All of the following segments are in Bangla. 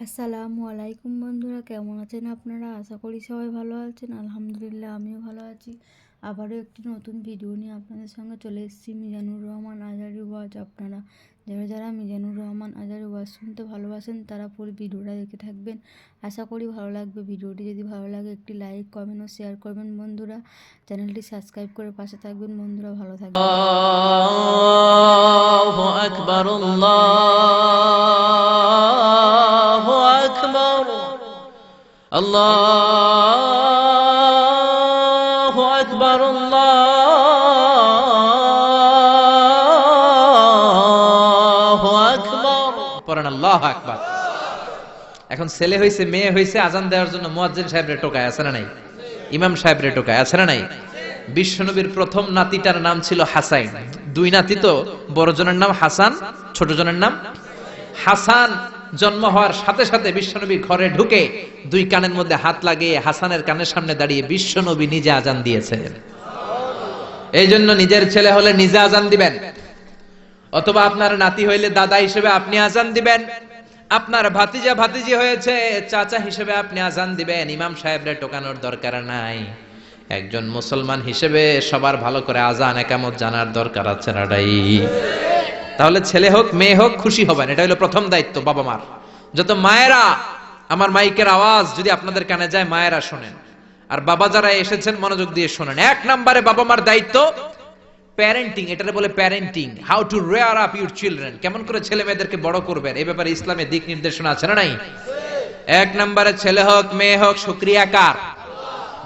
আসসালামু আলাইকুম বন্ধুরা, কেমন আছেন আপনারা? আশা করি সবাই ভালো আছেন। আলহামদুলিল্লাহ, আমিও ভালো আছি। আবারও একটি নতুন ভিডিও নিয়ে আপনাদের সঙ্গে চলে এসেছি। মিজানুর রহমান আজহারী ওয়াজ। আপনারা যারা যারা মিজানুর রহমান আজহারী ওয়াজ শুনতে ভালোবাসেন তারা পুরো ভিডিওটা দেখে থাকবেন। আশা করি ভালো লাগবে। ভিডিওটি যদি ভালো লাগে একটি লাইক, কমেন্ট ও শেয়ার করবেন বন্ধুরা। চ্যানেলটি সাবস্ক্রাইব করে পাশে থাকবেন বন্ধুরা। ভালো থাকবেন। আল্লাহু আকবার, আল্লাহু আকবার, আল্লাহু আকবার, আল্লাহু আকবার। পড়েন আল্লাহু আকবার। এখন ছেলে হইছে মেয়ে হইছে, আজান দেওয়ার জন্য মুয়াজ্জিন সাহেবরে টোকায় আছে না নাই? ইমাম সাহেবরে টোকায় আছে না নাই? বিশ্বনবীর প্রথম নাতিটার নাম ছিল হাসাইন। দুই নাতি তো, বড় জনের নাম হাসান, ছোট জনের নাম হাসান। জন্ম হওয়ার সাথে সাথে বিশ্বনবী ঘরে ঢুকে দুই কানের মধ্যে হাত লাগিয়ে হাসানের কানের সামনে দাঁড়িয়ে বিশ্বনবী নিজে আজান দিয়েছেন। এই জন্য নিজের ছেলে হলে নিজে আজান দিবেন, অথবা আপনার নাতি হইলে দাদা হিসেবে আপনি আজান দিবেন। আপনার ভাতিজা ভাতিজি হয়েছে, চাচা হিসেবে আপনি আজান দিবেন। ইমাম সাহেবরে টোকানোর দরকার নাই। একজন মুসলমান হিসেবে সবার ভালো করে আজান একামত জানার দরকার আছে না? তাহলে ছেলে হোক মেয়ে হোক খুশি হবেন। এটা হলো প্রথম দায়িত্ব বাবা মার। যত মায়েরা, আমার মাইকের আওয়াজ যদি আপনাদের কানে যায়, মায়েরা শোনেন। আর বাবা যারা এসেছেন মনোযোগ দিয়ে শোনেন। এক নম্বরে বাবা মার দায়িত্ব প্যারেন্টিং। এটারে বলে parenting, how to rare up your children. কেমন করে ছেলে মেয়েদেরকে বড় করবেন, এই ব্যাপারে ইসলামে দিক নির্দেশনা আছে না নাই? এক নম্বরে ছেলে হোক মেয়ে হোক শুকরিয়া কার?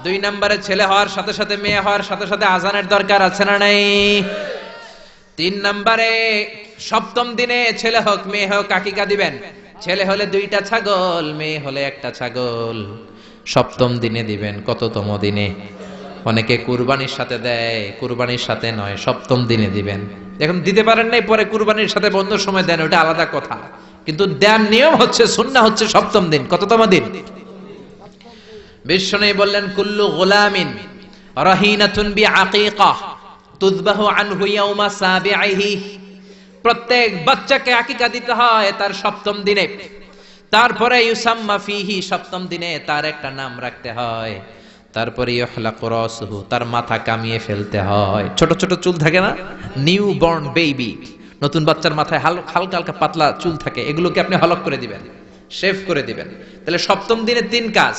দুই নম্বরে ছেলে হওয়ার সাথে সাথে মেয়ে হওয়ার সাথে সাথে আজানের দরকার আছে না নাই? তিন নম্বরে সপ্তম দিনে ছেলে হোক মেয়ে হোক আকিকা দিবেন। ছেলে হলে দুইটা ছাগল, মেয়ে হলে একটা ছাগল। সপ্তম দিনে দিবেন। কততম দিনে? অনেকে কুরবানির সাথে দেয়, কুরবানির সাথে নয়, সপ্তম দিনে দিবেন। এখন দিতে পারেন নাই, পরে কুরবানির সাথে বন্ধুর সময় দেন, ওটা আলাদা কথা। কিন্তু দেন নিয়ম হচ্ছে, সুন্নাহ হচ্ছে সপ্তম দিন। কততম দিন? বিশ্বনবী বললেন, কুল্লু গুলামিন রাহিনাতুন বিআকিকাহ তুযবাহু আনহু ইয়াওমা সাবিহি। প্রত্যেক বাচ্চাকে আকিকা দিতে হয় তার সপ্তম দিনে। তারপরে ইউসাম্মা ফিহি, সপ্তম দিনে তার একটা নাম রাখতে হয়। তারপরে ইহলাকু রাসুহু, তার মাথা কামিয়ে ফেলতে হয়। ছোট ছোট চুল থাকে না, নিউ বর্ন বেবি, নতুন বাচ্চার মাথায় হালকা হালকা পাতলা চুল থাকে, এগুলোকে আপনি হলক করে দিবেন, শেভ করে দিবেন। তাহলে সপ্তম দিনে তিন কাজ।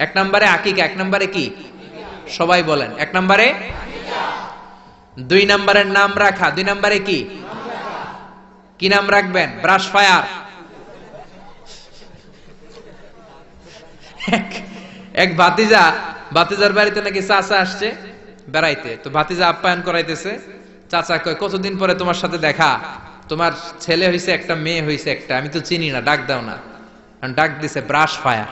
এক নম্বরে আকিকা। এক নম্বরে কি? সবাই বলেন। এক নম্বরে দুই নম্বরের নাম রাখা। দুই নম্বরে কি? কি নাম রাখবেন? Brush fire. এক ভাতিজার বাড়িতে নাকি চাচা আসছে বেড়াইতে, তো ভাতিজা আপ্যায়ন করাইতেছে। চাচা কয়, কতদিন পরে তোমার সাথে দেখা, তোমার ছেলে হইছে একটা, মেয়ে হইছে একটা, আমি তো চিনি না, ডাক দাও না। ডাক দিছে ব্রাশ ফায়ার।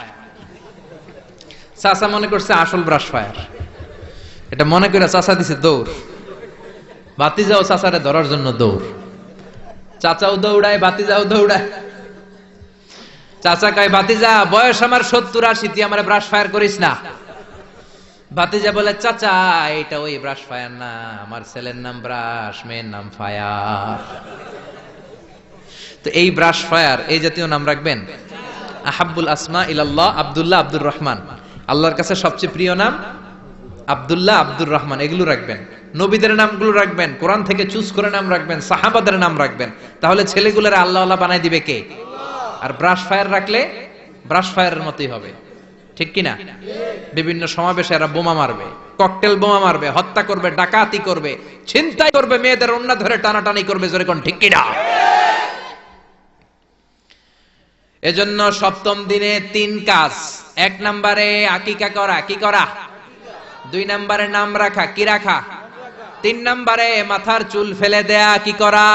চাচা মনে করছে আসল ব্রাশ ফায়ার, এটা মনে করে চাচা দিছে দৌড়। ভাতিজাও চাচারে ধরার জন্য দৌড়। চাচাও দৌড়ায়, ভাতিজাও দৌড়ায়। চাচা কয়, ভাতিজা বয়স আমার 70-80, তুই আমার ব্রাশ ফায়ার করিস না। ভাতিজা বলে, চাচা এটা ওই ব্রাশ ফায়ার না, আমার ছেলের নাম ব্রাশ, মেয়ের নাম ফায়ার। তো এই ব্রাশ ফায়ার, এই জাতীয় নাম রাখবেন। আহাব্বুল আসমা ইলাল্লাহ আব্দুল্লাহ, আব্দুর রহমান। আল্লাহর কাছে সবচেয়ে প্রিয় নাম আব্দুল্লাহ, আব্দুর রহমান, এগুলো রাখবেন। নবীদের নামগুলো রাখবেন, কোরআন থেকে চুজ করে নাম রাখবেন, সাহাবাদের নাম রাখবেন। তাহলে ছেলেগুলোর আল্লাহ আল্লাহ বানাই দিবে কে? আর ব্রাশ ফায়ার রাখলে ব্রাশ ফায়ারের মতোই হবে, ঠিক কিনা? বিভিন্ন সমাবেশে এরা বোমা মারবে, ককটেল বোমা মারবে, হত্যা করবে, ডাকাতি করবে, ছিনতাই করবে, মেয়েদের ওন্না ধরে টানাটানি করবে, জোরে কোন ঠিক কিনা? এজন্য সপ্তম দিনে তিন কাজ। এক নম্বরে আকিকা করা। কি করা? দুই নম্বরে নাম রাখা। কি রাখা? তিন নম্বরে মাথার চুল ফেলে দেয়া। কি করা?